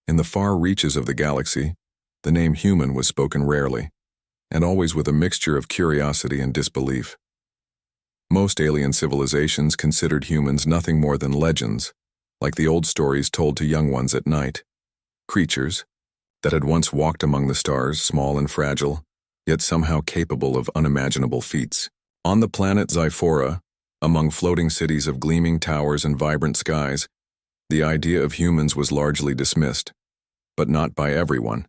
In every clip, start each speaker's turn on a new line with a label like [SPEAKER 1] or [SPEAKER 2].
[SPEAKER 1] In the far reaches of the galaxy, the name human was spoken rarely, and always with a mixture of curiosity and disbelief. Most alien civilizations considered humans nothing more than legends, like the old stories told to young ones at night. Creatures that had once walked among the stars, small and fragile, yet somehow capable of unimaginable feats. On the planet Zyphora, among floating cities of gleaming towers and vibrant skies, the idea of humans was largely dismissed, but not by everyone.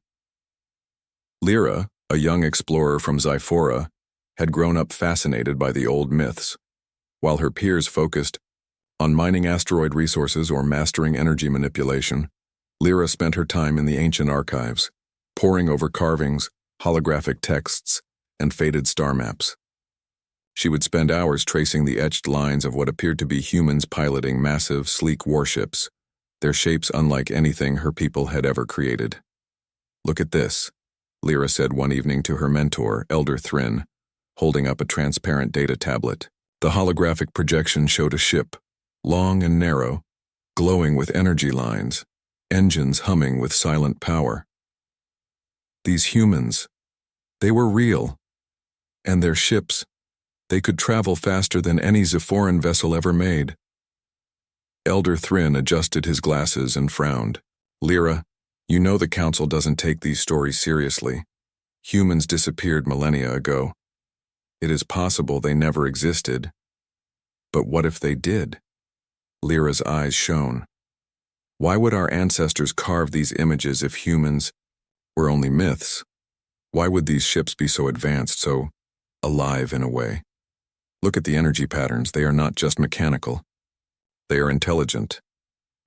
[SPEAKER 1] Lyra, a young explorer from Zyphora, had grown up fascinated by the old myths, while her peers focused on mining asteroid resources or mastering energy manipulation. Lyra spent her time in the ancient archives, poring over carvings, holographic texts, and faded star maps. She would spend hours tracing the etched lines of what appeared to be humans piloting massive, sleek warships, their shapes unlike anything her people had ever created. "Look at this," Lyra said one evening to her mentor, Elder Thrin, holding up a transparent data tablet. The holographic projection showed a ship, long and narrow, glowing with energy lines, engines humming with silent power. These humans, they were real, and their ships, they could travel faster than any Zephoran vessel ever made. Elder Thrin adjusted his glasses and frowned. "Lyra, you know the Council doesn't take these stories seriously. Humans disappeared millennia ago. It is possible they never existed. But what if they did?" Lyra's eyes shone. "Why would our ancestors carve these images if humans were only myths? Why would these ships be so advanced, so alive in a way? Look at the energy patterns. They are not just mechanical. They are intelligent."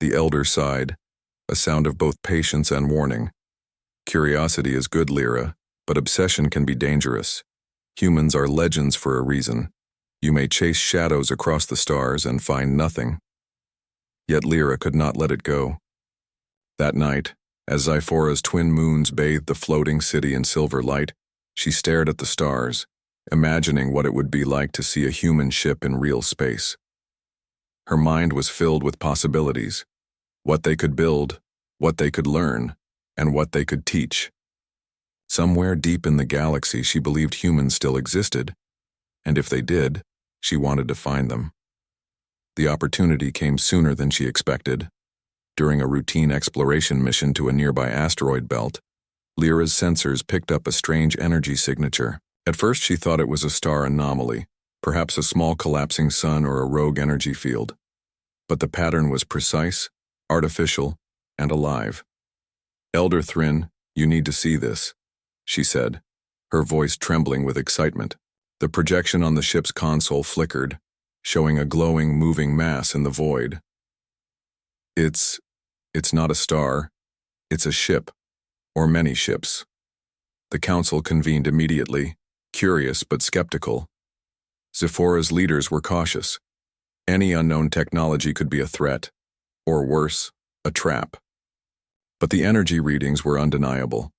[SPEAKER 1] The elder sighed, a sound of both patience and warning. "Curiosity is good, Lyra, but obsession can be dangerous. Humans are legends for a reason. You may chase shadows across the stars and find nothing." Yet Lyra could not let it go. That night, as Zyphora's twin moons bathed the floating city in silver light, she stared at the stars, imagining what it would be like to see a human ship in real space. Her mind was filled with possibilities, what they could build, what they could learn, and what they could teach. Somewhere deep in the galaxy, she believed humans still existed, and if they did, she wanted to find them. The opportunity came sooner than she expected. During a routine exploration mission to a nearby asteroid belt, Lyra's sensors picked up a strange energy signature. At first she thought it was a star anomaly, perhaps a small collapsing sun or a rogue energy field. But the pattern was precise, artificial, and alive. "Elder Thrin, you need to see this," she said, her voice trembling with excitement. The projection on the ship's console flickered, showing a glowing, moving mass in the void. It's not a star. It's a ship, or many ships." The council convened immediately, curious but skeptical. Zephora's leaders were cautious. Any unknown technology could be a threat, or worse, a trap. But the energy readings were undeniable.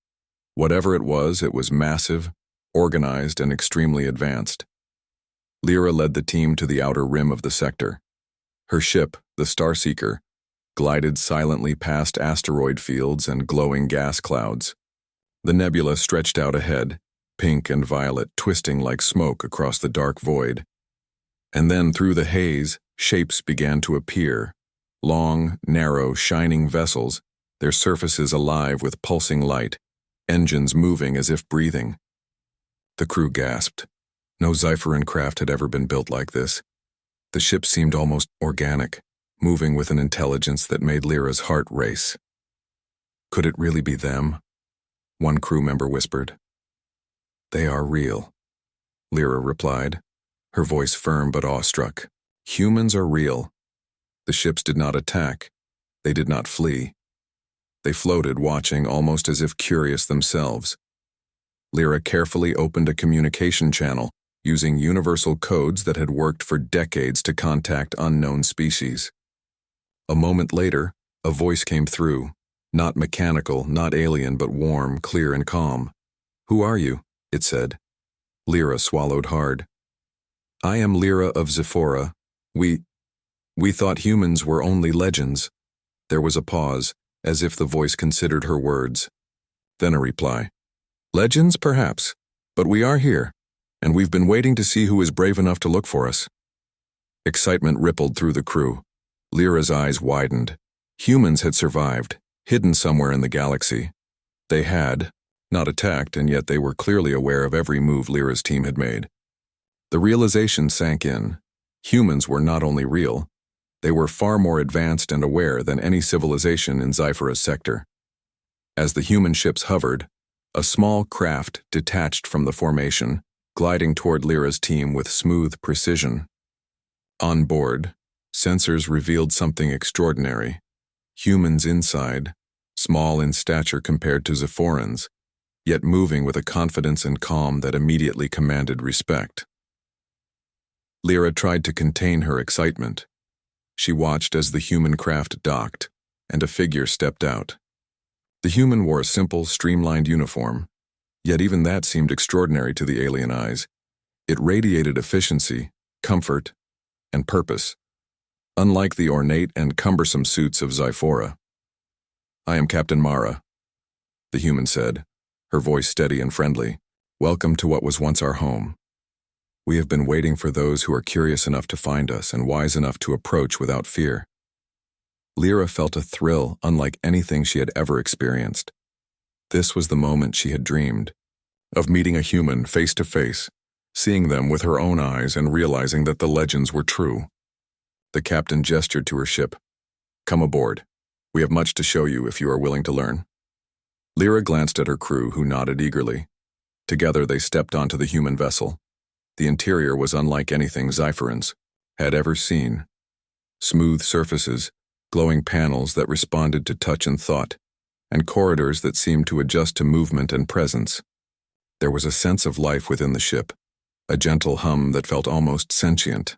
[SPEAKER 1] Whatever it was massive, organized, and extremely advanced. Lyra led the team to the outer rim of the sector. Her ship, the Starseeker, glided silently past asteroid fields and glowing gas clouds. The nebula stretched out ahead, pink and violet, twisting like smoke across the dark void. And then through the haze, shapes began to appear. Long, narrow, shining vessels, their surfaces alive with pulsing light, engines moving as if breathing. The crew gasped. No Zyphoran craft had ever been built like this. The ship seemed almost organic, moving with an intelligence that made Lyra's heart race. "Could it really be them?" one crew member whispered. "They are real," Lyra replied, her voice firm but awestruck. "Humans are real. The ships did not attack. They did not flee. They floated, watching, almost as if curious themselves." Lyra carefully opened a communication channel, using universal codes that had worked for decades to contact unknown species. A moment later, a voice came through, not mechanical, not alien, but warm, clear, and calm. "Who are you?" it said. Lyra swallowed hard. "I am Lyra of Zephora. We thought humans were only legends." There was a pause, as if the voice considered her words. Then a reply. Legends, perhaps, but we are here, and we've been waiting to see who is brave enough to look for us. Excitement rippled through the crew. Lyra's eyes widened. Humans had survived, hidden somewhere in the galaxy. They had, not attacked, and yet they were clearly aware of every move Lyra's team had made. The realization sank in. Humans were not only real, they were far more advanced and aware than any civilization in Zyphera's sector. As the human ships hovered, a small craft detached from the formation, gliding toward Lyra's team with smooth precision. On board, sensors revealed something extraordinary. Humans inside, small in stature compared to Zephorans, yet moving with a confidence and calm that immediately commanded respect. Lyra tried to contain her excitement. She watched as the human craft docked, and a figure stepped out. The human wore a simple, streamlined uniform, yet even that seemed extraordinary to the alien eyes. It radiated efficiency, comfort, and purpose, unlike the ornate and cumbersome suits of Zyphora. "I am Captain Mara," the human said, her voice steady and friendly. "Welcome to what was once our home. We have been waiting for those who are curious enough to find us and wise enough to approach without fear." Lyra felt a thrill unlike anything she had ever experienced. This was the moment she had dreamed, of meeting a human face to face, seeing them with her own eyes and realizing that the legends were true. The captain gestured to her ship. "Come aboard. We have much to show you if you are willing to learn." Lyra glanced at her crew, who nodded eagerly. Together they stepped onto the human vessel. The interior was unlike anything Zyphorans had ever seen. Smooth surfaces, glowing panels that responded to touch and thought, and corridors that seemed to adjust to movement and presence. There was a sense of life within the ship, a gentle hum that felt almost sentient.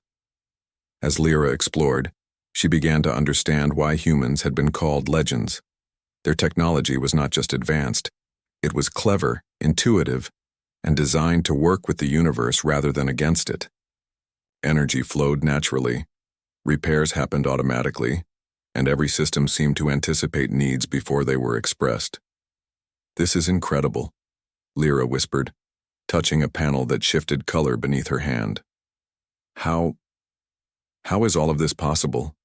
[SPEAKER 1] As Lyra explored, she began to understand why humans had been called legends. Their technology was not just advanced, it was clever, intuitive, and designed to work with the universe rather than against it. Energy flowed naturally, repairs happened automatically, and every system seemed to anticipate needs before they were expressed. "This is incredible," Lyra whispered, touching a panel that shifted color beneath her hand. How is all of this possible?"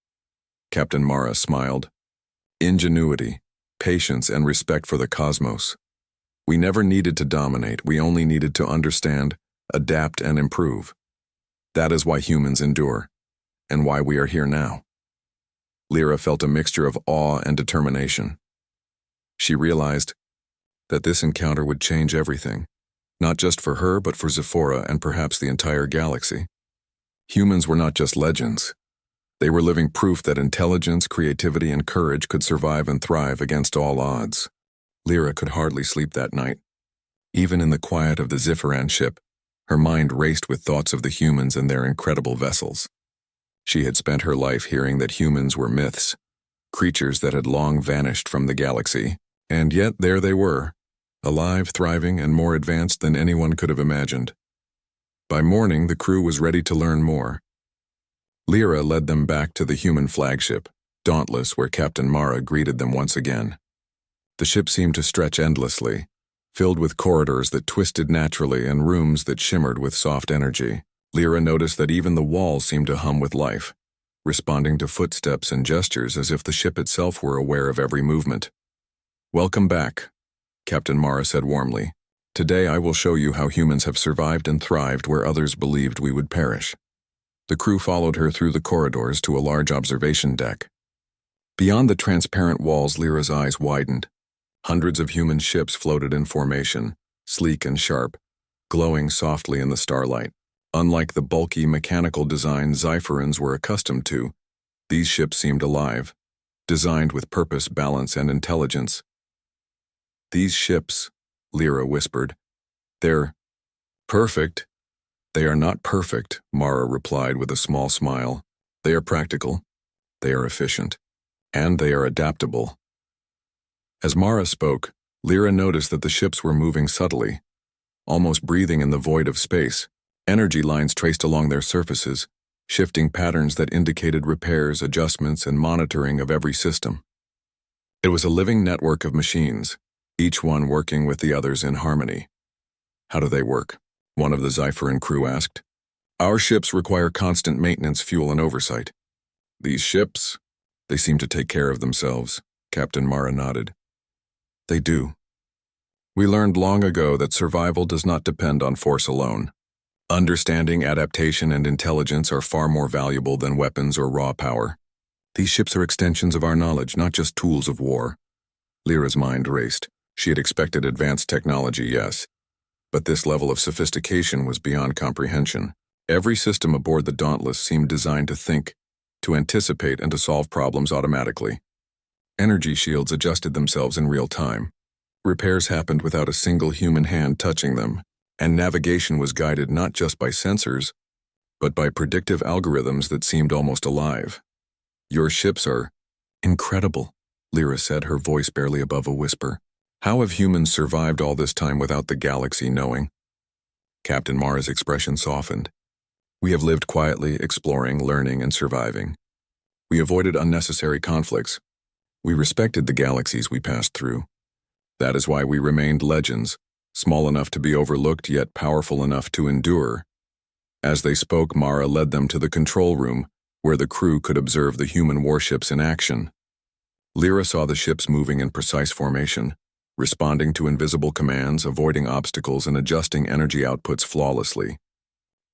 [SPEAKER 1] Captain Mara smiled. "Ingenuity, patience, and respect for the cosmos. We never needed to dominate, we only needed to understand, adapt, and improve. That is why humans endure, and why we are here now." Lyra felt a mixture of awe and determination. She realized that this encounter would change everything, not just for her but for Zephora and perhaps the entire galaxy. Humans were not just legends. They were living proof that intelligence, creativity, and courage could survive and thrive against all odds. Lyra could hardly sleep that night. Even in the quiet of the Zephoran ship, her mind raced with thoughts of the humans and their incredible vessels. She had spent her life hearing that humans were myths, creatures that had long vanished from the galaxy, and yet there they were, alive, thriving, and more advanced than anyone could have imagined. By morning, the crew was ready to learn more. Lyra led them back to the human flagship, Dauntless, where Captain Mara greeted them once again. The ship seemed to stretch endlessly, filled with corridors that twisted naturally and rooms that shimmered with soft energy. Lyra noticed that even the walls seemed to hum with life, responding to footsteps and gestures as if the ship itself were aware of every movement. "Welcome back," Captain Mara said warmly. "Today I will show you how humans have survived and thrived where others believed we would perish." The crew followed her through the corridors to a large observation deck. Beyond the transparent walls, Lyra's eyes widened. Hundreds of human ships floated in formation, sleek and sharp, glowing softly in the starlight. Unlike the bulky mechanical design Zyphorans were accustomed to, these ships seemed alive, designed with purpose, balance, and intelligence. "These ships," Lyra whispered, "they're perfect." "They are not perfect," Mara replied with a small smile. "They are practical, they are efficient, and they are adaptable." As Mara spoke, Lyra noticed that the ships were moving subtly, almost breathing in the void of space. Energy lines traced along their surfaces, shifting patterns that indicated repairs, adjustments, and monitoring of every system. It was a living network of machines, each one working with the others in harmony. How do they work? One of the Sci-Fi crew asked. Our ships require constant maintenance, fuel, and oversight. These ships, they seem to take care of themselves, Captain Mara nodded. They do. We learned long ago that survival does not depend on force alone. Understanding, adaptation, and intelligence are far more valuable than weapons or raw power. These ships are extensions of our knowledge, not just tools of war. Lyra's mind raced. She had expected advanced technology, yes, but this level of sophistication was beyond comprehension. Every system aboard the Dauntless seemed designed to think, to anticipate, and to solve problems automatically. Energy shields adjusted themselves in real time. Repairs happened without a single human hand touching them, and navigation was guided not just by sensors, but by predictive algorithms that seemed almost alive. Your ships are incredible, Lyra said, her voice barely above a whisper. How have humans survived all this time without the galaxy knowing? Captain Mara's expression softened. We have lived quietly, exploring, learning, and surviving. We avoided unnecessary conflicts. We respected the galaxies we passed through. That is why we remained legends, small enough to be overlooked yet powerful enough to endure. As they spoke, Mara led them to the control room, where the crew could observe the human warships in action. Lyra saw the ships moving in precise formation, responding to invisible commands, avoiding obstacles, and adjusting energy outputs flawlessly.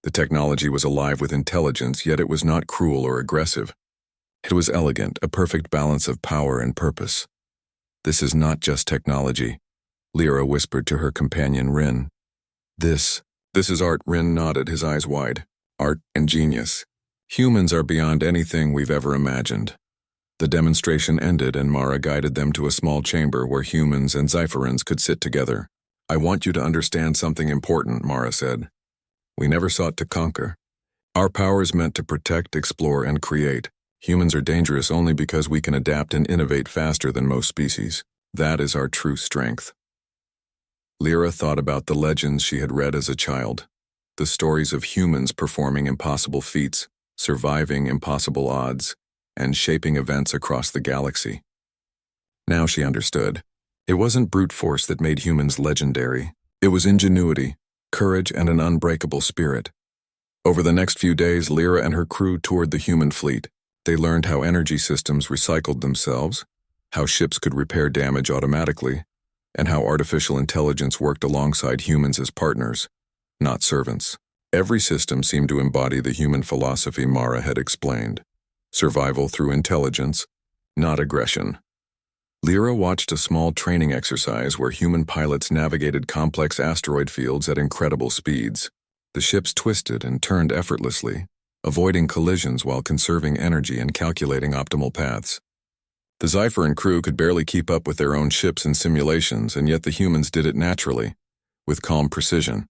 [SPEAKER 1] The technology was alive with intelligence, yet it was not cruel or aggressive. It was elegant, a perfect balance of power and purpose. This is not just technology, Lyra whispered to her companion Rin. This is art. Rin nodded, his eyes wide. Art and genius. Humans are beyond anything we've ever imagined. The demonstration ended and Mara guided them to a small chamber where humans and Zypherans could sit together. I want you to understand something important, Mara said. We never sought to conquer. Our power is meant to protect, explore, and create. Humans are dangerous only because we can adapt and innovate faster than most species. That is our true strength. Lyra thought about the legends she had read as a child, the stories of humans performing impossible feats, surviving impossible odds, and shaping events across the galaxy. Now she understood. It wasn't brute force that made humans legendary. It was ingenuity, courage, and an unbreakable spirit. Over the next few days, Lyra and her crew toured the human fleet. They learned how energy systems recycled themselves, how ships could repair damage automatically, and how artificial intelligence worked alongside humans as partners, not servants. Every system seemed to embody the human philosophy Mara had explained. Survival through intelligence, not aggression. Lyra watched a small training exercise where human pilots navigated complex asteroid fields at incredible speeds. The ships twisted and turned effortlessly, avoiding collisions while conserving energy and calculating optimal paths. The Zypheran crew could barely keep up with their own ships and simulations, and yet the humans did it naturally, with calm precision.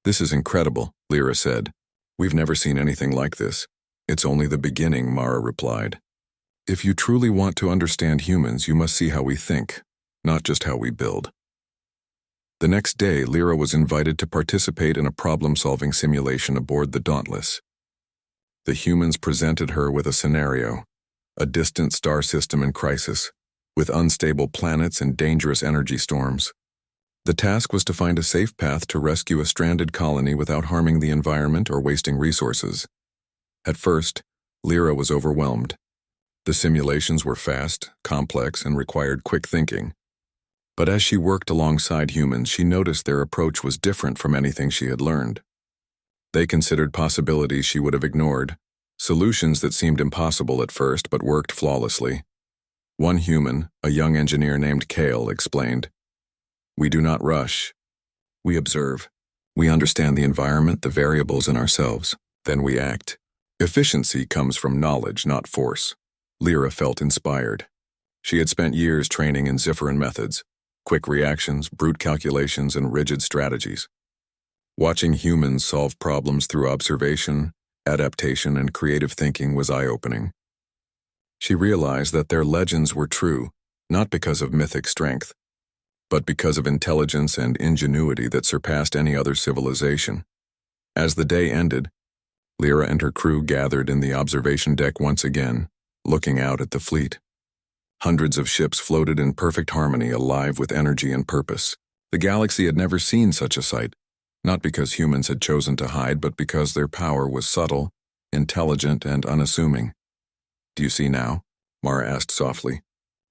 [SPEAKER 1] This is incredible, Lyra said. We've never seen anything like this. It's only the beginning, Mara replied. If you truly want to understand humans, you must see how we think, not just how we build. The next day, Lyra was invited to participate in a problem-solving simulation aboard the Dauntless. The humans presented her with a scenario, a distant star system in crisis, with unstable planets and dangerous energy storms. The task was to find a safe path to rescue a stranded colony without harming the environment or wasting resources. At first, Lyra was overwhelmed. The simulations were fast, complex, and required quick thinking. But as she worked alongside humans, she noticed their approach was different from anything she had learned. They considered possibilities she would have ignored, solutions that seemed impossible at first but worked flawlessly. One human, a young engineer named Kale, explained, "We do not rush. We observe. We understand the environment, the variables, and ourselves. Then we act. Efficiency comes from knowledge, not force." Lyra felt inspired. She had spent years training in Zipheran methods, quick reactions, brute calculations, and rigid strategies. Watching humans solve problems through observation, adaptation, and creative thinking was eye-opening. She realized that their legends were true, not because of mythic strength, but because of intelligence and ingenuity that surpassed any other civilization. As the day ended, Lyra and her crew gathered in the observation deck once again, looking out at the fleet. Hundreds of ships floated in perfect harmony, alive with energy and purpose. The galaxy had never seen such a sight, not because humans had chosen to hide, but because their power was subtle, intelligent, and unassuming. "Do you see now?" Mara asked softly.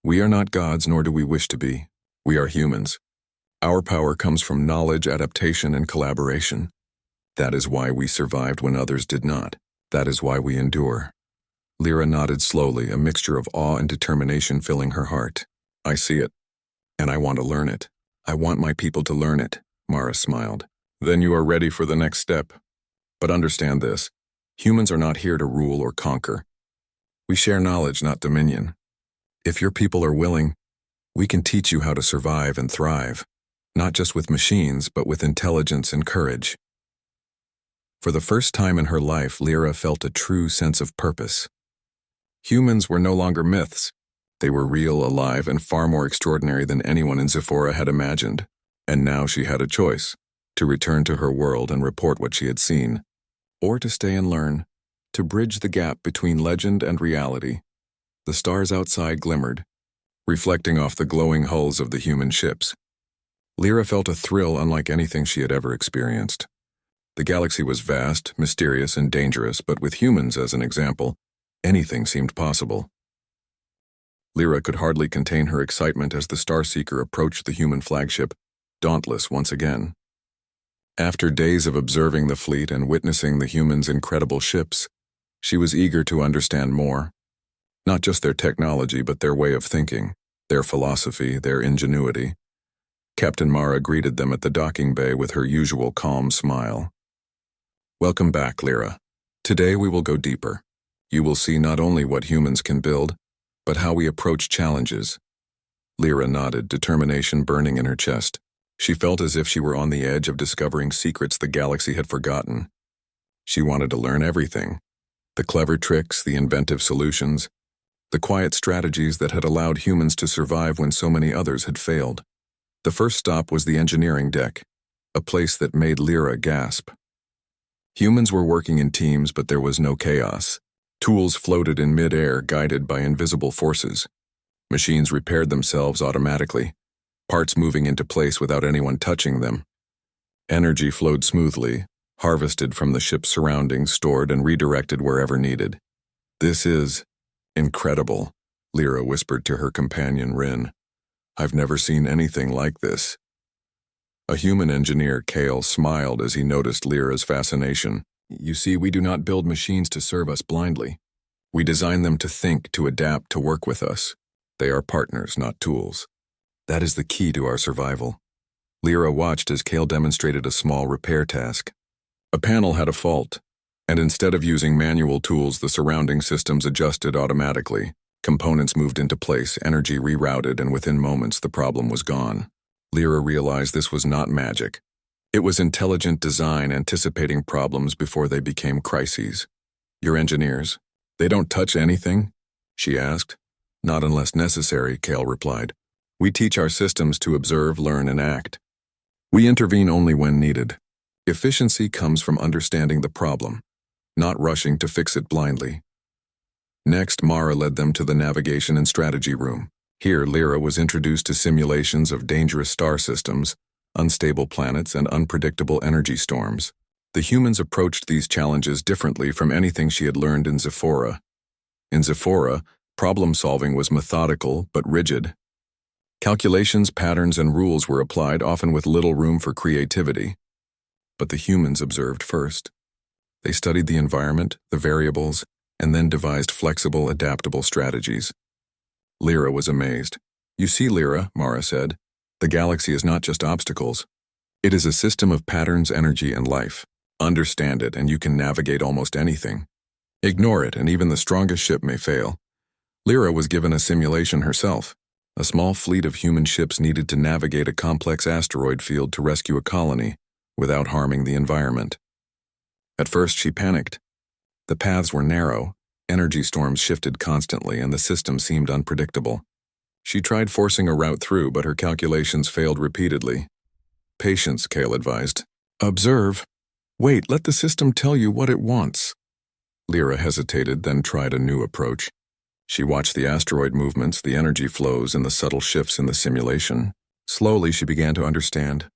[SPEAKER 1] "We are not gods, nor do we wish to be. We are humans. Our power comes from knowledge, adaptation, and collaboration. That is why we survived when others did not. That is why we endure." Lyra nodded slowly, a mixture of awe and determination filling her heart. "I see it, and I want to learn it. I want my people to learn it," Mara smiled. "Then you are ready for the next step. But understand this, humans are not here to rule or conquer. We share knowledge, not dominion. If your people are willing, we can teach you how to survive and thrive, not just with machines, but with intelligence and courage." For the first time in her life, Lyra felt a true sense of purpose. Humans were no longer myths. They were real, alive, and far more extraordinary than anyone in Zephora had imagined. And now she had a choice: to return to her world and report what she had seen, or to stay and learn, to bridge the gap between legend and reality. The stars outside glimmered, reflecting off the glowing hulls of the human ships. Lyra felt a thrill unlike anything she had ever experienced. The galaxy was vast, mysterious, and dangerous, but with humans as an example, anything seemed possible. Lyra could hardly contain her excitement as the Starseeker approached the human flagship, dauntless once again. After days of observing the fleet and witnessing the humans' incredible ships, she was eager to understand more. Not just their technology, but their way of thinking, their philosophy, their ingenuity. Captain Mara greeted them at the docking bay with her usual calm smile. "Welcome back, Lyra. Today we will go deeper. You will see not only what humans can build, but how we approach challenges." Lyra nodded, determination burning in her chest. She felt as if she were on the edge of discovering secrets the galaxy had forgotten. She wanted to learn everything: the clever tricks, the inventive solutions, the quiet strategies that had allowed humans to survive when so many others had failed. The first stop was the engineering deck, a place that made Lyra gasp. Humans were working in teams, but there was no chaos. Tools floated in mid-air, guided by invisible forces. Machines repaired themselves automatically, parts moving into place without anyone touching them. Energy flowed smoothly, harvested from the ship's surroundings, stored and redirected wherever needed. "This is incredible," Lyra whispered to her companion Rin. "I've never seen anything like this." A human engineer, Kale, smiled as he noticed Lyra's fascination. "You see, we do not build machines to serve us blindly. We design them to think, to adapt, to work with us. They are partners, not tools. That is the key to our survival." Lyra watched as Kale demonstrated a small repair task. A panel had a fault, and instead of using manual tools, the surrounding systems adjusted automatically. Components moved into place, energy rerouted, and within moments the problem was gone. Lyra realized this was not magic. It was intelligent design anticipating problems before they became crises. "Your engineers, they don't touch anything?" she asked. "Not unless necessary," Kale replied. "We teach our systems to observe, learn, and act. We intervene only when needed. Efficiency comes from understanding the problem, not rushing to fix it blindly." Next, Mara led them to the navigation and strategy room. Here, Lyra was introduced to simulations of dangerous star systems, unstable planets, and unpredictable energy storms. The humans approached these challenges differently from anything she had learned in Zephora. In Zephora, problem-solving was methodical but rigid. Calculations, patterns, and rules were applied, often with little room for creativity. But the humans observed first. They studied the environment, the variables, and then devised flexible, adaptable strategies. Lyra was amazed. "You see, Lyra," Mara said, "the galaxy is not just obstacles. It is a system of patterns, energy, and life. Understand it, and you can navigate almost anything. Ignore it, and even the strongest ship may fail." Lyra was given a simulation herself. A small fleet of human ships needed to navigate a complex asteroid field to rescue a colony without harming the environment. At first, she panicked. The paths were narrow, energy storms shifted constantly, and the system seemed unpredictable. She tried forcing a route through, but her calculations failed repeatedly. "Patience," Kale advised. "Observe. Wait, let the system tell you what it wants." Lyra hesitated, then tried a new approach. She watched the asteroid movements, the energy flows, and the subtle shifts in the simulation. Slowly, she began to understand.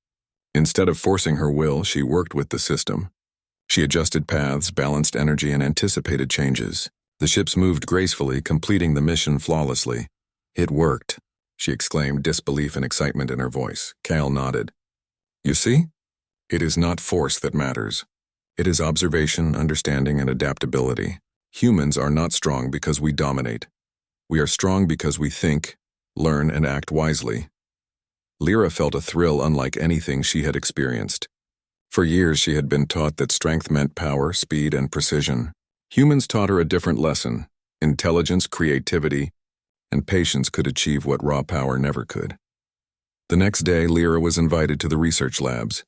[SPEAKER 1] Instead of forcing her will, she worked with the system. She adjusted paths, balanced energy, and anticipated changes. The ships moved gracefully, completing the mission flawlessly. "It worked," she exclaimed, disbelief and excitement in her voice. Kyle nodded. "You see? It is not force that matters. It is observation, understanding, and adaptability. Humans are not strong because we dominate. We are strong because we think, learn, and act wisely." Lyra felt a thrill unlike anything she had experienced. For years she had been taught that strength meant power, speed, and precision. Humans taught her a different lesson. Intelligence, creativity, and patience could achieve what raw power never could. The next day, Lyra was invited to the research labs,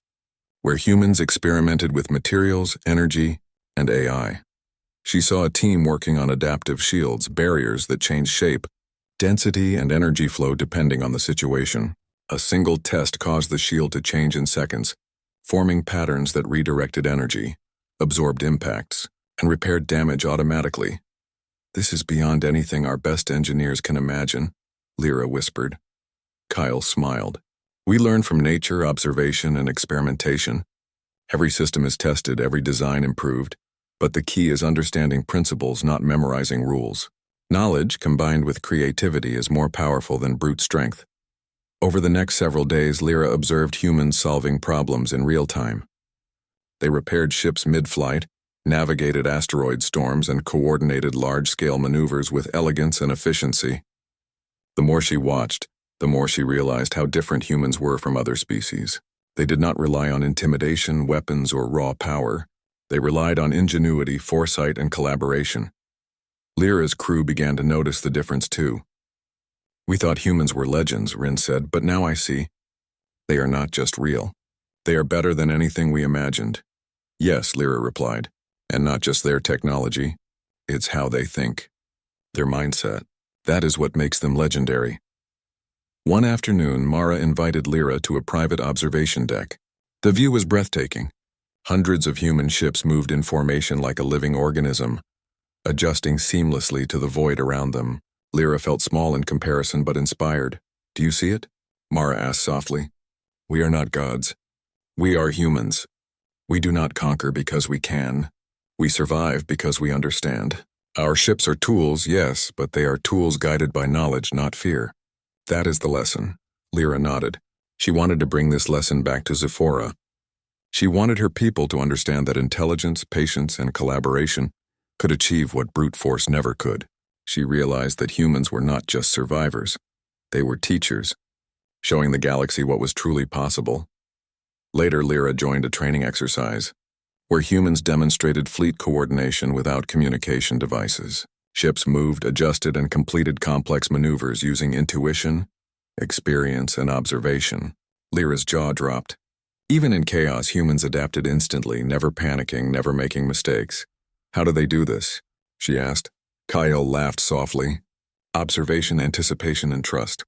[SPEAKER 1] where humans experimented with materials, energy, and AI. She saw a team working on adaptive shields, barriers that changed shape, density, and energy flow depending on the situation. A single test caused the shield to change in seconds, forming patterns that redirected energy, absorbed impacts, and repaired damage automatically. "This is beyond anything our best engineers can imagine," Lyra whispered. Kyle smiled. "We learn from nature, observation, and experimentation. Every system is tested, every design improved, but the key is understanding principles, not memorizing rules. Knowledge, combined with creativity, is more powerful than brute strength." Over the next several days, Lyra observed humans solving problems in real time. They repaired ships mid-flight, navigated asteroid storms, and coordinated large-scale maneuvers with elegance and efficiency. The more she watched, the more she realized how different humans were from other species. They did not rely on intimidation, weapons, or raw power. They relied on ingenuity, foresight, and collaboration. Lyra's crew began to notice the difference too. "We thought humans were legends," Rin said, "but now I see. They are not just real. They are better than anything we imagined." "Yes," Lyra replied, "and not just their technology. It's how they think. Their mindset. That is what makes them legendary." One afternoon, Mara invited Lyra to a private observation deck. The view was breathtaking. Hundreds of human ships moved in formation like a living organism, adjusting seamlessly to the void around them. Lyra felt small in comparison but inspired. "Do you see it?" Mara asked softly. "We are not gods. We are humans. We do not conquer because we can. We survive because we understand. Our ships are tools, yes, but they are tools guided by knowledge, not fear." "That is the lesson." Lyra nodded. She wanted to bring this lesson back to Zephora. She wanted her people to understand that intelligence, patience, and collaboration could achieve what brute force never could. She realized that humans were not just survivors. They were teachers, showing the galaxy what was truly possible. Later, Lyra joined a training exercise, where humans demonstrated fleet coordination without communication devices. Ships moved, adjusted, and completed complex maneuvers using intuition, experience, and observation. Lyra's jaw dropped. Even in chaos, humans adapted instantly, never panicking, never making mistakes. "How do they do this?" she asked. Kyle laughed softly. "Observation, anticipation, and trust.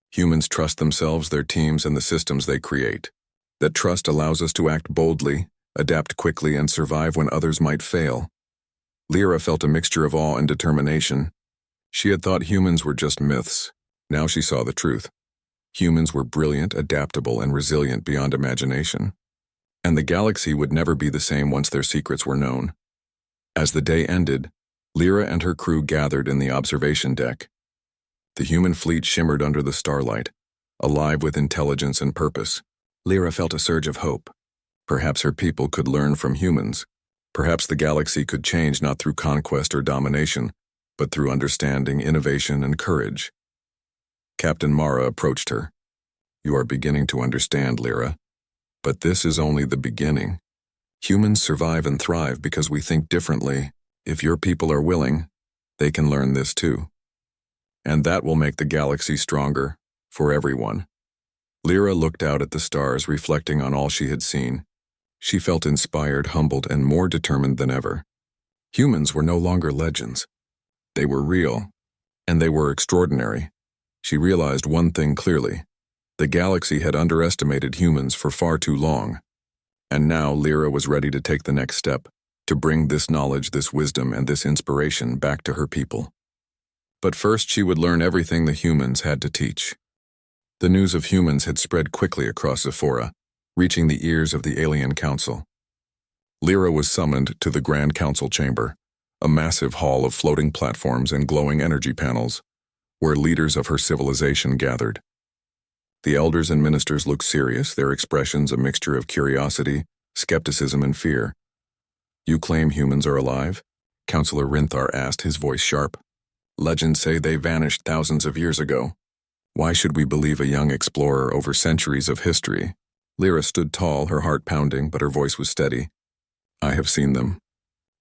[SPEAKER 1] Humans trust themselves, their teams, and the systems they create. That trust allows us to act boldly, adapt quickly, and survive when others might fail." Lyra felt a mixture of awe and determination. She had thought humans were just myths. Now she saw the truth. Humans were brilliant, adaptable, and resilient beyond imagination. And the galaxy would never be the same once their secrets were known. As the day ended, Lyra and her crew gathered in the observation deck. The human fleet shimmered under the starlight, alive with intelligence and purpose. Lyra felt a surge of hope. Perhaps her people could learn from humans. Perhaps the galaxy could change not through conquest or domination, but through understanding, innovation, and courage. Captain Mara approached her. "You are beginning to understand, Lyra. But this is only the beginning. Humans survive and thrive because we think differently. If your people are willing, they can learn this too. And that will make the galaxy stronger, for everyone." Lyra looked out at the stars, reflecting on all she had seen. She felt inspired, humbled, and more determined than ever. Humans were no longer legends. They were real, and they were extraordinary. She realized one thing clearly. The galaxy had underestimated humans for far too long. And now Lyra was ready to take the next step, to bring this knowledge, this wisdom, and this inspiration back to her people. But first she would learn everything the humans had to teach. The news of humans had spread quickly across Zephora, reaching the ears of the Alien Council. Lyra was summoned to the Grand Council chamber, a massive hall of floating platforms and glowing energy panels, where leaders of her civilization gathered. The elders and ministers looked serious, their expressions a mixture of curiosity, skepticism, and fear. "You claim humans are alive?" Councillor Rinthar asked, his voice sharp. "Legends say they vanished thousands of years ago. Why should we believe a young explorer over centuries of history?" Lyra stood tall, her heart pounding, but her voice was steady. "I have seen them.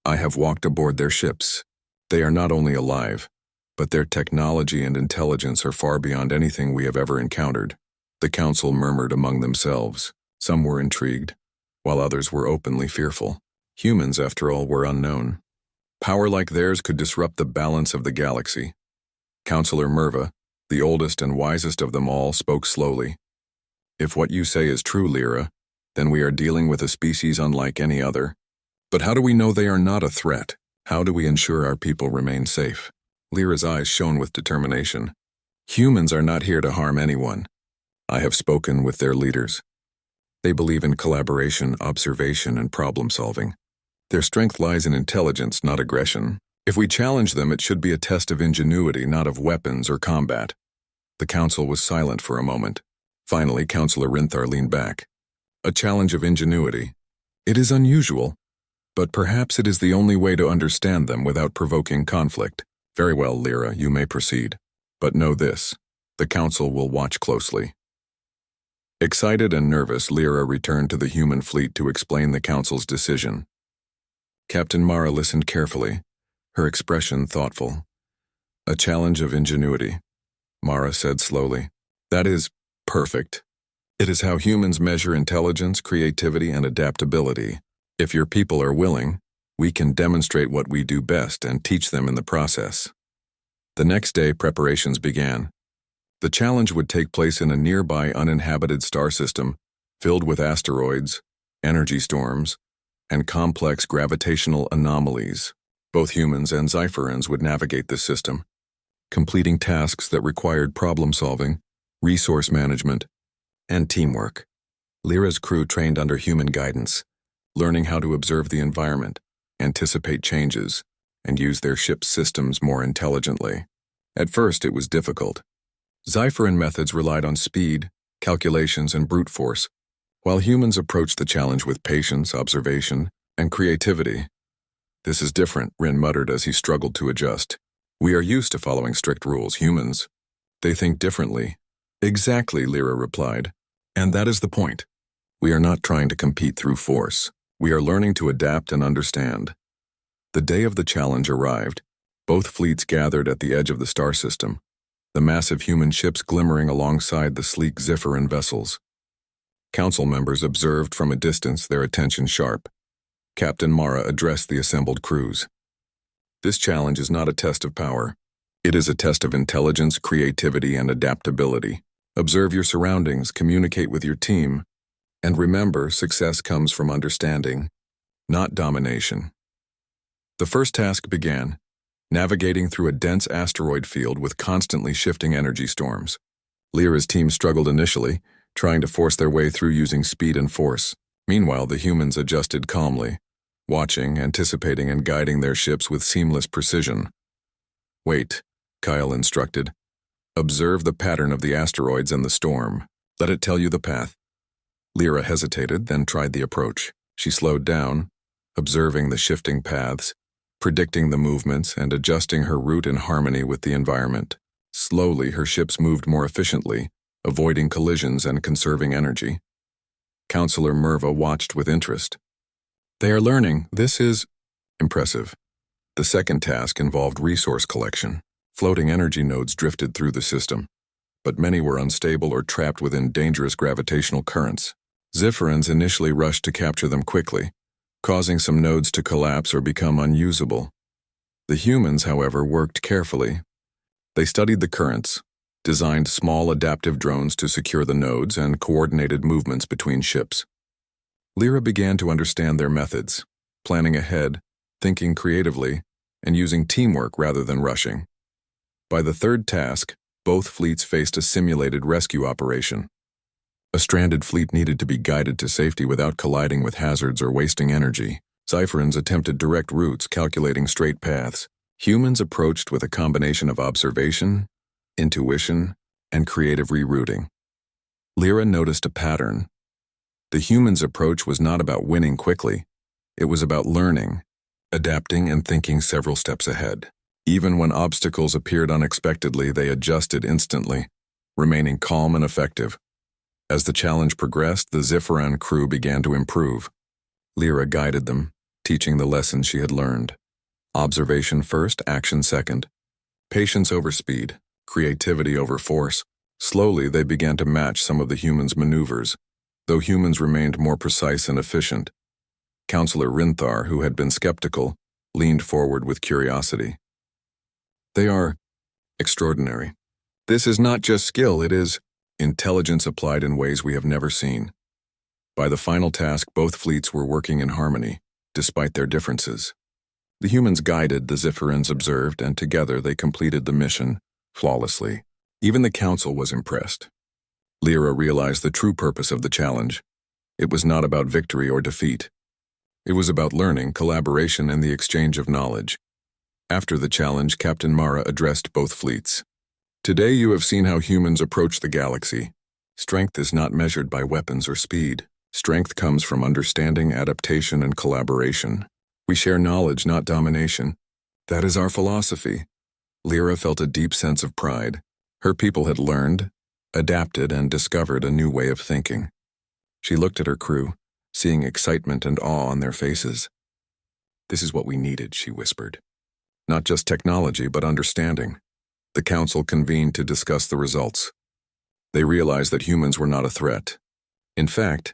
[SPEAKER 1] I have walked aboard their ships. They are not only alive, but their technology and intelligence are far beyond anything we have ever encountered." The council murmured among themselves. Some were intrigued, while others were openly fearful. Humans, after all, were unknown. Power like theirs could disrupt the balance of the galaxy. Councillor Merva, the oldest and wisest of them all, spoke slowly. "If what you say is true, Lyra, then we are dealing with a species unlike any other. But how do we know they are not a threat? How do we ensure our people remain safe?" Lyra's eyes shone with determination. "Humans are not here to harm anyone. I have spoken with their leaders. They believe in collaboration, observation, and problem-solving. Their strength lies in intelligence, not aggression. If we challenge them, it should be a test of ingenuity, not of weapons or combat." The council was silent for a moment. Finally, Councillor Rinthar leaned back. "A challenge of ingenuity. It is unusual, but perhaps it is the only way to understand them without provoking conflict. Very well, Lyra, you may proceed. But know this, the council will watch closely." Excited and nervous, Lyra returned to the human fleet to explain the council's decision. Captain Mara listened carefully, her expression thoughtful. "A challenge of ingenuity," Mara said slowly. "That is perfect. It is how humans measure intelligence, creativity, and adaptability. If your people are willing, we can demonstrate what we do best and teach them in the process." The next day, preparations began. The challenge would take place in a nearby uninhabited star system filled with asteroids, energy storms, and complex gravitational anomalies. Both humans and Zypherans would navigate this system, completing tasks that required problem-solving, resource management, and teamwork. Lyra's crew trained under human guidance, learning how to observe the environment, anticipate changes, and use their ship's systems more intelligently. At first, it was difficult. Zypheran methods relied on speed, calculations, and brute force, while humans approached the challenge with patience, observation, and creativity. "This is different," Rin muttered as he struggled to adjust. "We are used to following strict rules. Humans, they think differently." "Exactly," Lyra replied. "And that is the point. We are not trying to compete through force. We are learning to adapt and understand." The day of the challenge arrived. Both fleets gathered at the edge of the star system, the massive human ships glimmering alongside the sleek Zephyrin vessels. Council members observed from a distance, their attention sharp. Captain Mara addressed the assembled crews. "This challenge is not a test of power. It is a test of intelligence, creativity, and adaptability. Observe your surroundings, communicate with your team, and remember, success comes from understanding, not domination." The first task began, navigating through a dense asteroid field with constantly shifting energy storms. Lyra's team struggled initially, trying to force their way through using speed and force. Meanwhile, the humans adjusted calmly, watching, anticipating, and guiding their ships with seamless precision. "Wait," Kyle instructed. "Observe the pattern of the asteroids and the storm. Let it tell you the path." Lyra hesitated, then tried the approach. She slowed down, observing the shifting paths, predicting the movements, and adjusting her route in harmony with the environment. Slowly, her ships moved more efficiently, avoiding collisions and conserving energy. Councillor Merva watched with interest. "They are learning. This is impressive." The second task involved resource collection. Floating energy nodes drifted through the system, but many were unstable or trapped within dangerous gravitational currents. Zephyrians initially rushed to capture them quickly, causing some nodes to collapse or become unusable. The humans, however, worked carefully. They studied the currents, designed small adaptive drones to secure the nodes, and coordinated movements between ships. Lyra began to understand their methods, planning ahead, thinking creatively, and using teamwork rather than rushing. By the third task, both fleets faced a simulated rescue operation. A stranded fleet needed to be guided to safety without colliding with hazards or wasting energy. Cypherans attempted direct routes, calculating straight paths. Humans approached with a combination of observation, intuition, and creative rerouting. Lyra noticed a pattern. The humans' approach was not about winning quickly. It was about learning, adapting, and thinking several steps ahead. Even when obstacles appeared unexpectedly, they adjusted instantly, remaining calm and effective. As the challenge progressed, the Zipharan crew began to improve. Lyra guided them, teaching the lessons she had learned. Observation first, action second. Patience over speed, creativity over force. Slowly, they began to match some of the humans' maneuvers, though humans remained more precise and efficient. Counselor Rinthar, who had been skeptical, leaned forward with curiosity. They are extraordinary. This is not just skill, it is intelligence applied in ways we have never seen. By the final task, both fleets were working in harmony, despite their differences. The humans guided, the Zipharans observed, and together they completed the mission flawlessly. Even the council was impressed. Lyra realized the true purpose of the challenge. It was not about victory or defeat. It was about learning, collaboration, and the exchange of knowledge. After the challenge, Captain Mara addressed both fleets. Today you have seen how humans approach the galaxy. Strength is not measured by weapons or speed. Strength comes from understanding, adaptation, and collaboration. We share knowledge, not domination. That is our philosophy. Lyra felt a deep sense of pride. Her people had learned, adapted, and discovered a new way of thinking. She looked at her crew, seeing excitement and awe on their faces. This is what we needed, she whispered. Not just technology, but understanding. The council convened to discuss the results. They realized that humans were not a threat. In fact,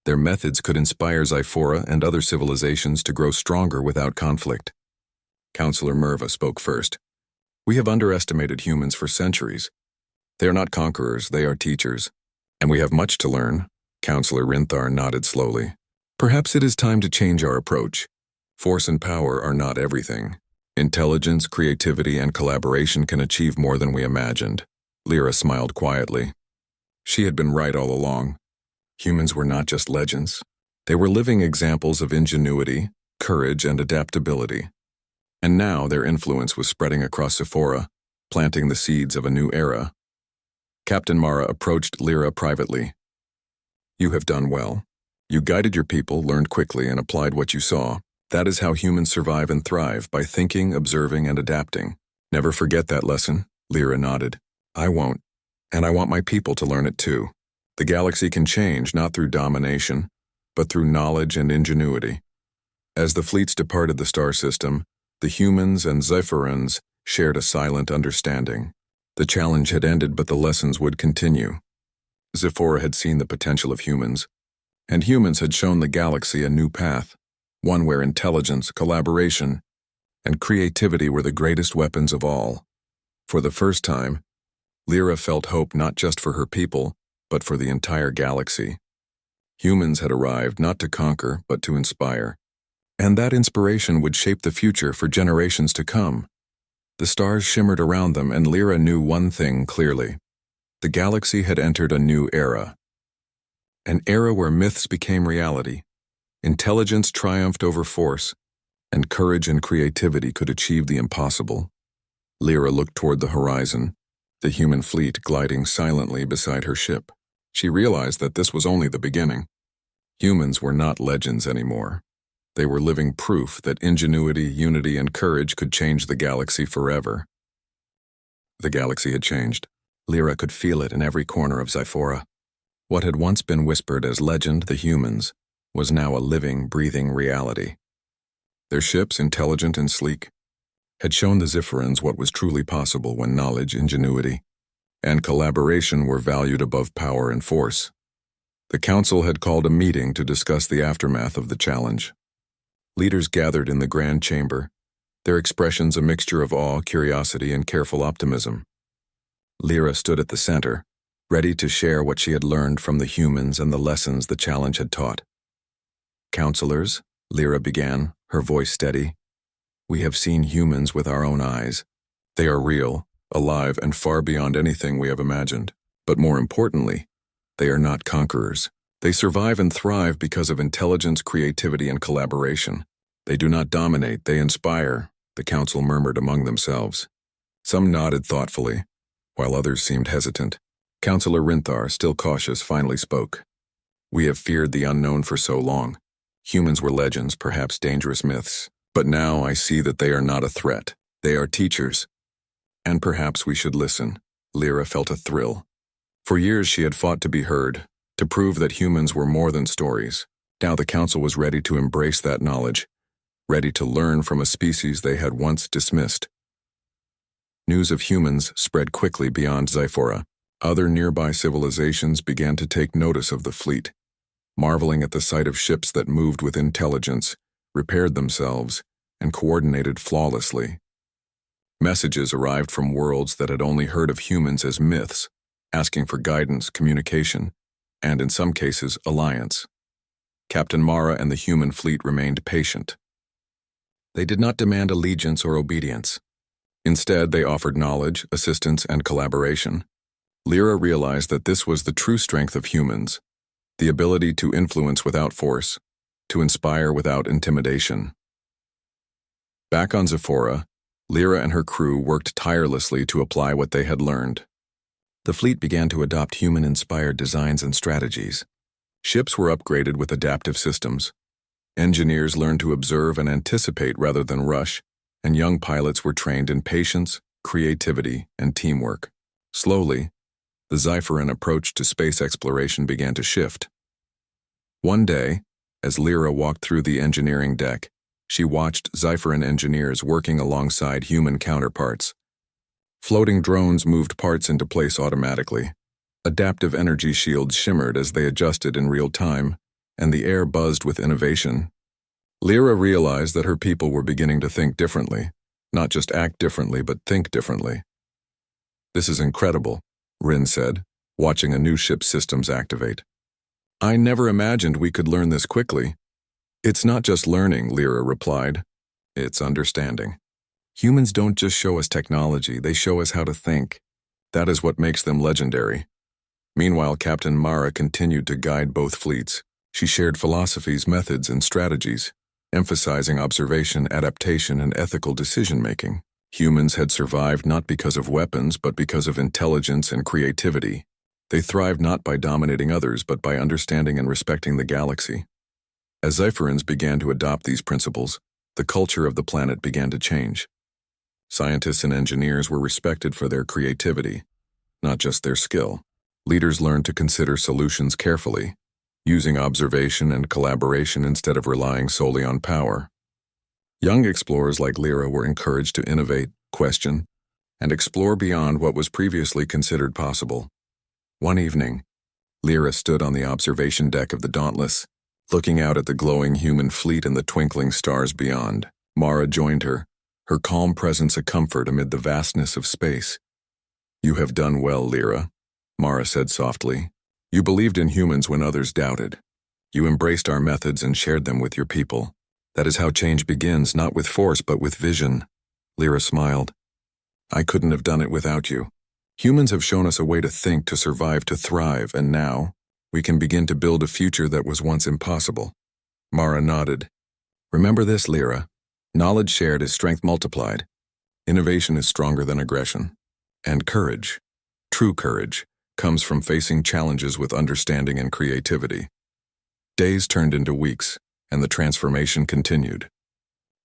[SPEAKER 1] their methods could inspire Xiphora and other civilizations to grow stronger without conflict. Counselor Merva spoke first. We have underestimated humans for centuries. They are not conquerors, they are teachers. And we have much to learn. Counselor Rinthar nodded slowly. Perhaps it is time to change our approach. Force and power are not everything. Intelligence, creativity, and collaboration can achieve more than we imagined. Lyra smiled quietly. She had been right all along. Humans were not just legends. They were living examples of ingenuity, courage, and adaptability. And now their influence was spreading across Sephora, planting the seeds of a new era. Captain Mara approached Lyra privately. You have done well. You guided your people, learned quickly, and applied what you saw. That is how humans survive and thrive, by thinking, observing, and adapting. Never forget that lesson, Lyra nodded. I won't. And I want my people to learn it too. The galaxy can change not through domination, but through knowledge and ingenuity. As the fleets departed the star system, the humans and Zipharans shared a silent understanding. The challenge had ended, but the lessons would continue. Xiphora had seen the potential of humans, and humans had shown the galaxy a new path, one where intelligence, collaboration, and creativity were the greatest weapons of all. For the first time, Lyra felt hope not just for her people, but for the entire galaxy. Humans had arrived not to conquer, but to inspire. And that inspiration would shape the future for generations to come. The stars shimmered around them, and Lyra knew one thing clearly. The galaxy had entered a new era. An era where myths became reality, intelligence triumphed over force, and courage and creativity could achieve the impossible. Lyra looked toward the horizon, the human fleet gliding silently beside her ship. She realized that this was only the beginning. Humans were not legends anymore. They were living proof that ingenuity, unity, and courage could change the galaxy forever. The galaxy had changed. Lyra could feel it in every corner of Xiphora. What had once been whispered as legend, the humans, was now a living, breathing reality. Their ships, intelligent and sleek, had shown the Zipharans what was truly possible when knowledge, ingenuity, and collaboration were valued above power and force. The council had called a meeting to discuss the aftermath of the challenge. Leaders gathered in the grand chamber, their expressions a mixture of awe, curiosity, and careful optimism. Lyra stood at the center, ready to share what she had learned from the humans and the lessons the challenge had taught. Counselors, Lyra began, her voice steady. We have seen humans with our own eyes. They are real, alive and far beyond anything we have imagined. But more importantly, they are not conquerors. They survive and thrive because of intelligence, creativity, and collaboration. They do not dominate, they inspire, the council murmured among themselves. Some nodded thoughtfully, while others seemed hesitant. Councillor Rinthar, still cautious, finally spoke. We have feared the unknown for so long. Humans were legends, perhaps dangerous myths. But now I see that they are not a threat. They are teachers. And perhaps we should listen. Lyra felt a thrill. For years she had fought to be heard, to prove that humans were more than stories. Now the council was ready to embrace that knowledge, ready to learn from a species they had once dismissed. News of humans spread quickly beyond Xiphora. Other nearby civilizations began to take notice of the fleet, marveling at the sight of ships that moved with intelligence, repaired themselves, and coordinated flawlessly. Messages arrived from worlds that had only heard of humans as myths, asking for guidance, communication, and in some cases, alliance. Captain Mara and the human fleet remained patient. They did not demand allegiance or obedience. Instead, they offered knowledge, assistance, and collaboration. Lyra realized that this was the true strength of humans, the ability to influence without force, to inspire without intimidation. Back on Xiphora, Lyra and her crew worked tirelessly to apply what they had learned. The fleet began to adopt human-inspired designs and strategies. Ships were upgraded with adaptive systems. Engineers learned to observe and anticipate rather than rush, and young pilots were trained in patience, creativity, and teamwork. Slowly, the Xiphoran approach to space exploration began to shift. One day, as Lyra walked through the engineering deck, she watched Xiphoran engineers working alongside human counterparts. Floating drones moved parts into place automatically. Adaptive energy shields shimmered as they adjusted in real time, and the air buzzed with innovation. Lyra realized that her people were beginning to think differently, not just act differently, but think differently. This is incredible, Rin said, watching a new ship's systems activate. I never imagined we could learn this quickly. It's not just learning, Lyra replied. It's understanding. Humans don't just show us technology, they show us how to think. That is what makes them legendary. Meanwhile, Captain Mara continued to guide both fleets. She shared philosophies, methods, and strategies, emphasizing observation, adaptation, and ethical decision-making. Humans had survived not because of weapons, but because of intelligence and creativity. They thrived not by dominating others, but by understanding and respecting the galaxy. As Xiphorans began to adopt these principles, the culture of the planet began to change. Scientists and engineers were respected for their creativity, not just their skill. Leaders learned to consider solutions carefully, using observation and collaboration instead of relying solely on power. Young explorers like Lyra were encouraged to innovate, question, and explore beyond what was previously considered possible. One evening, Lyra stood on the observation deck of the Dauntless, looking out at the glowing human fleet and the twinkling stars beyond. Mara joined her, her calm presence a comfort amid the vastness of space. You have done well, Lyra, Mara said softly. You believed in humans when others doubted. You embraced our methods and shared them with your people. That is how change begins, not with force, but with vision. Lyra smiled. I couldn't have done it without you. Humans have shown us a way to think, to survive, to thrive, and now, we can begin to build a future that was once impossible. Mara nodded. Remember this, Lyra. Knowledge shared is strength multiplied. Innovation is stronger than aggression. And courage, true courage, comes from facing challenges with understanding and creativity. Days turned into weeks, and the transformation continued.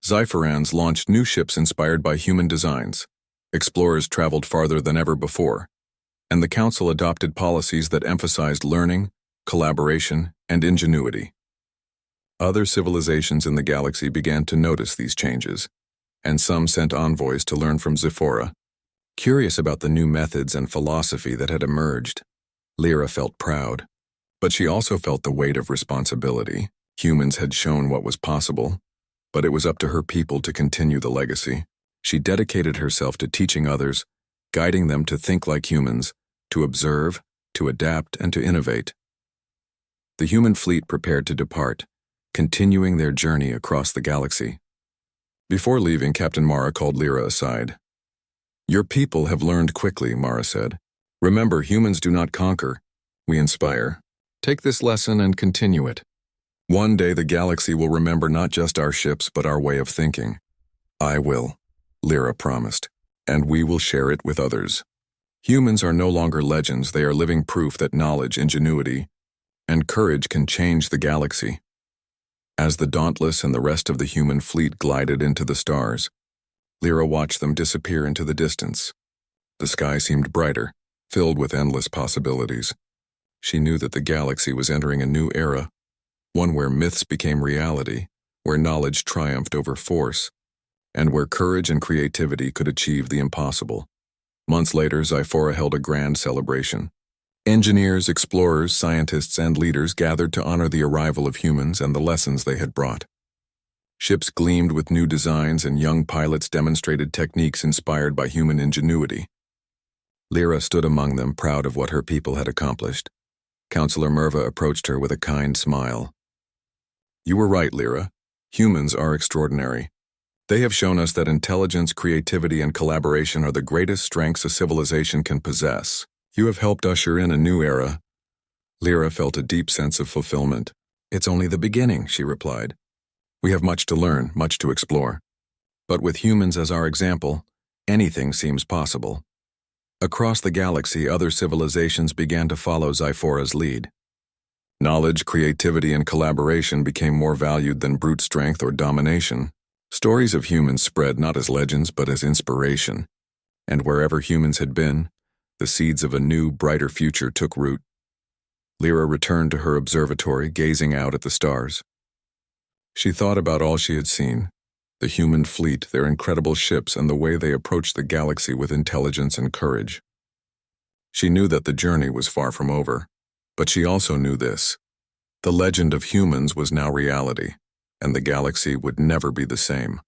[SPEAKER 1] Xiphorans launched new ships inspired by human designs. Explorers traveled farther than ever before, and the Council adopted policies that emphasized learning, collaboration, and ingenuity. Other civilizations in the galaxy began to notice these changes, and some sent envoys to learn from Xiphora. Curious about the new methods and philosophy that had emerged, Lyra felt proud, but she also felt the weight of responsibility. Humans had shown what was possible, but it was up to her people to continue the legacy. She dedicated herself to teaching others, guiding them to think like humans, to observe, to adapt, and to innovate. The human fleet prepared to depart, continuing their journey across the galaxy. Before leaving, Captain Mara called Lyra aside. Your people have learned quickly, Mara said. Remember, humans do not conquer, we inspire. Take this lesson and continue it. One day the galaxy will remember not just our ships but our way of thinking. I will, Lyra promised, and we will share it with others. Humans are no longer legends, they are living proof that knowledge, ingenuity, and courage can change the galaxy. As the Dauntless and the rest of the human fleet glided into the stars, Lyra watched them disappear into the distance. The sky seemed brighter, filled with endless possibilities. She knew that the galaxy was entering a new era, one where myths became reality, where knowledge triumphed over force, and where courage and creativity could achieve the impossible. Months later, Xiphora held a grand celebration. Engineers, explorers, scientists, and leaders gathered to honor the arrival of humans and the lessons they had brought. Ships gleamed with new designs, and young pilots demonstrated techniques inspired by human ingenuity. Lyra stood among them, proud of what her people had accomplished. Counselor Merva approached her with a kind smile. You were right, Lyra. Humans are extraordinary. They have shown us that intelligence, creativity, and collaboration are the greatest strengths a civilization can possess. You have helped usher in a new era. Lyra felt a deep sense of fulfillment. It's only the beginning, she replied. We have much to learn, much to explore. But with humans as our example, anything seems possible. Across the galaxy, other civilizations began to follow Xiphora's lead. Knowledge, creativity, and collaboration became more valued than brute strength or domination. Stories of humans spread not as legends but as inspiration. And wherever humans had been, the seeds of a new, brighter future took root. Lyra returned to her observatory, gazing out at the stars. She thought about all she had seen, the human fleet, their incredible ships, and the way they approached the galaxy with intelligence and courage. She knew that the journey was far from over, but she also knew this. The legend of humans was now reality, and the galaxy would never be the same.